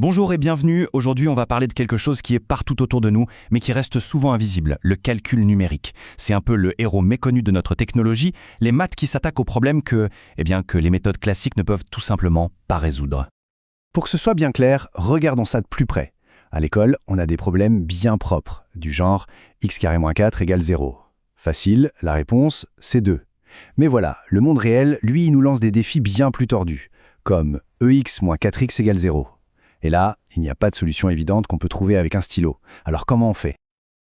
Bonjour et bienvenue. Aujourd'hui, on va parler de quelque chose qui est partout autour de nous, mais qui reste souvent invisible, le calcul numérique. C'est un peu le héros méconnu de notre technologie, les maths qui s'attaquent aux problèmes que les méthodes classiques ne peuvent tout simplement pas résoudre. Pour que ce soit bien clair, regardons ça de plus près. À l'école, on a des problèmes bien propres, du genre x²-4 égale 0. Facile, la réponse, c'est 2. Mais voilà, le monde réel, lui, il nous lance des défis bien plus tordus, comme ex-4x égale 0. Et là, il n'y a pas de solution évidente qu'on peut trouver avec un stylo. Alors comment on fait ?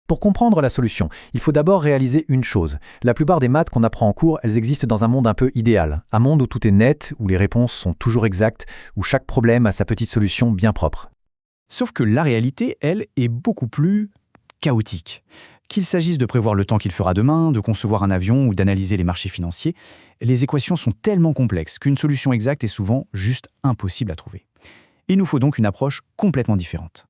Pour comprendre la solution, il faut d'abord réaliser une chose. La plupart des maths qu'on apprend en cours, elles existent dans un monde un peu idéal. Un monde où tout est net, où les réponses sont toujours exactes, où chaque problème a sa petite solution bien propre. Sauf que la réalité, elle, est beaucoup plus chaotique. Qu'il s'agisse de prévoir le temps qu'il fera demain, de concevoir un avion ou d'analyser les marchés financiers, les équations sont tellement complexes qu'une solution exacte est souvent juste impossible à trouver. Il nous faut donc une approche complètement différente.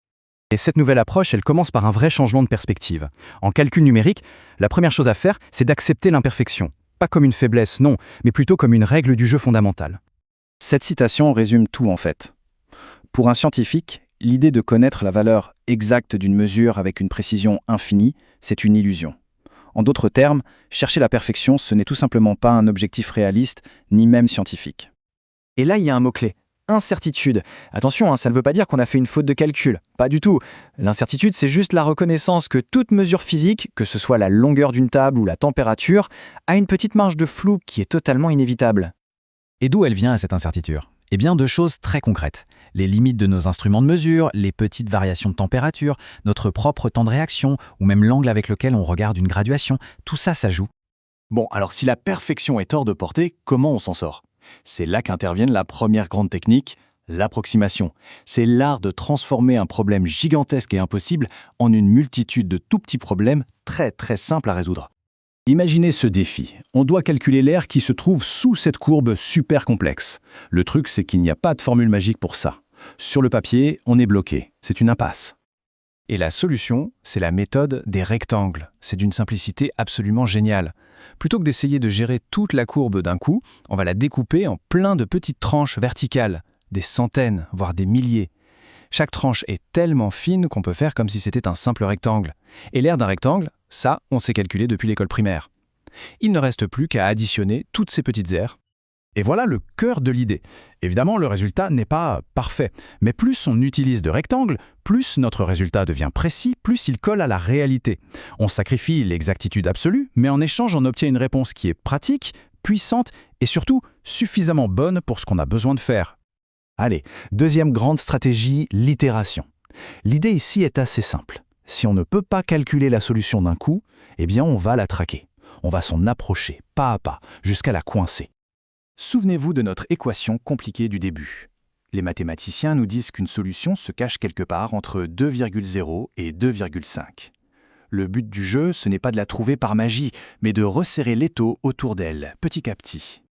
Et cette nouvelle approche, elle commence par un vrai changement de perspective. En calcul numérique, la première chose à faire, c'est d'accepter l'imperfection. Pas comme une faiblesse, non, mais plutôt comme une règle du jeu fondamentale. Cette citation résume tout en fait. Pour un scientifique, l'idée de connaître la valeur exacte d'une mesure avec une précision infinie, c'est une illusion. En d'autres termes, chercher la perfection, ce n'est tout simplement pas un objectif réaliste, ni même scientifique. Et là, il y a un mot-clé. Incertitude. Attention, ça ne veut pas dire qu'on a fait une faute de calcul. Pas du tout. L'incertitude, c'est juste la reconnaissance que toute mesure physique, que ce soit la longueur d'une table ou la température, a une petite marge de flou qui est totalement inévitable. Et d'où elle vient cette incertitude ? Eh bien, de choses très concrètes. Les limites de nos instruments de mesure, les petites variations de température, notre propre temps de réaction, ou même l'angle avec lequel on regarde une graduation, tout ça, ça joue. Bon, alors si la perfection est hors de portée, comment on s'en sort ? C'est là qu'intervient la première grande technique, l'approximation. C'est l'art de transformer un problème gigantesque et impossible en une multitude de tout petits problèmes très très simples à résoudre. Imaginez ce défi. On doit calculer l'air qui se trouve sous cette courbe super complexe. Le truc, c'est qu'il n'y a pas de formule magique pour ça. Sur le papier, on est bloqué. C'est une impasse. Et la solution, c'est la méthode des rectangles. C'est d'une simplicité absolument géniale. Plutôt que d'essayer de gérer toute la courbe d'un coup, on va la découper en plein de petites tranches verticales, des centaines, voire des milliers. Chaque tranche est tellement fine qu'on peut faire comme si c'était un simple rectangle. Et l'aire d'un rectangle, ça, on sait calculer depuis l'école primaire. Il ne reste plus qu'à additionner toutes ces petites aires. Et voilà le cœur de l'idée. Évidemment, le résultat n'est pas parfait, mais plus on utilise de rectangles, plus notre résultat devient précis, plus il colle à la réalité. On sacrifie l'exactitude absolue, mais en échange, on obtient une réponse qui est pratique, puissante et surtout suffisamment bonne pour ce qu'on a besoin de faire. Allez, deuxième grande stratégie, l'itération. L'idée ici est assez simple. Si on ne peut pas calculer la solution d'un coup, eh bien on va la traquer. On va s'en approcher, pas à pas, jusqu'à la coincer. Souvenez-vous de notre équation compliquée du début. Les mathématiciens nous disent qu'une solution se cache quelque part entre 2,0 et 2,5. Le but du jeu, ce n'est pas de la trouver par magie, mais de resserrer l'étau autour d'elle, petit à petit.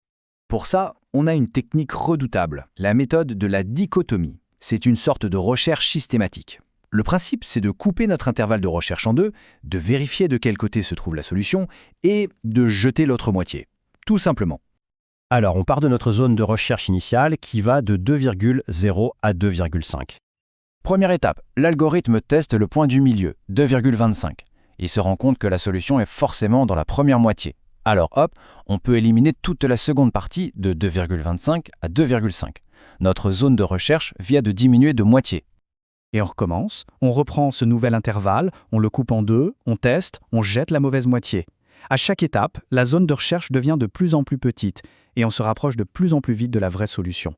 Pour ça, on a une technique redoutable, la méthode de la dichotomie. C'est une sorte de recherche systématique. Le principe, c'est de couper notre intervalle de recherche en deux, de vérifier de quel côté se trouve la solution et de jeter l'autre moitié. Tout simplement. Alors, on part de notre zone de recherche initiale qui va de 2,0 à 2,5. Première étape, l'algorithme teste le point du milieu, 2,25. Il se rend compte que la solution est forcément dans la première moitié. Alors hop, on peut éliminer toute la seconde partie de 2,25 à 2,5. Notre zone de recherche vient de diminuer de moitié. Et on recommence, on reprend ce nouvel intervalle, on le coupe en deux, on teste, on jette la mauvaise moitié. À chaque étape, la zone de recherche devient de plus en plus petite et on se rapproche de plus en plus vite de la vraie solution.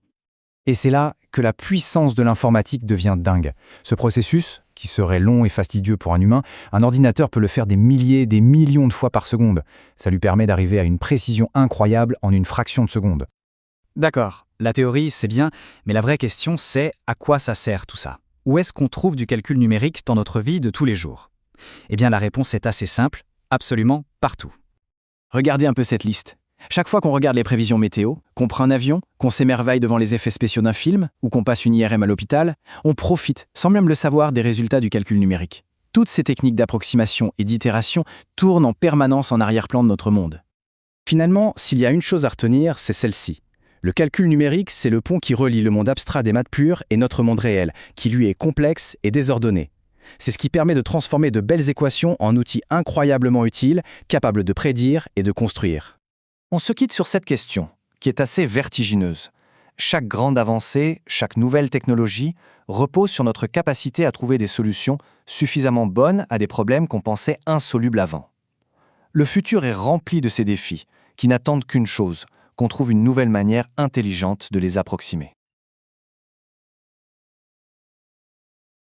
Et c'est là que la puissance de l'informatique devient dingue. Ce processus, qui serait long et fastidieux pour un humain, un ordinateur peut le faire des milliers, des millions de fois par seconde. Ça lui permet d'arriver à une précision incroyable en une fraction de seconde. D'accord, la théorie, c'est bien, mais la vraie question, c'est à quoi ça sert tout ça ? Où est-ce qu'on trouve du calcul numérique dans notre vie de tous les jours ? Eh bien, la réponse est assez simple, absolument partout. Regardez un peu cette liste. Chaque fois qu'on regarde les prévisions météo, qu'on prend un avion, qu'on s'émerveille devant les effets spéciaux d'un film ou qu'on passe une IRM à l'hôpital, on profite, sans même le savoir, des résultats du calcul numérique. Toutes ces techniques d'approximation et d'itération tournent en permanence en arrière-plan de notre monde. Finalement, s'il y a une chose à retenir, c'est celle-ci. Le calcul numérique, c'est le pont qui relie le monde abstrait des maths pures et notre monde réel, qui lui est complexe et désordonné. C'est ce qui permet de transformer de belles équations en outils incroyablement utiles, capables de prédire et de construire. On se quitte sur cette question, qui est assez vertigineuse. Chaque grande avancée, chaque nouvelle technologie repose sur notre capacité à trouver des solutions suffisamment bonnes à des problèmes qu'on pensait insolubles avant. Le futur est rempli de ces défis, qui n'attendent qu'une chose, qu'on trouve une nouvelle manière intelligente de les approximer.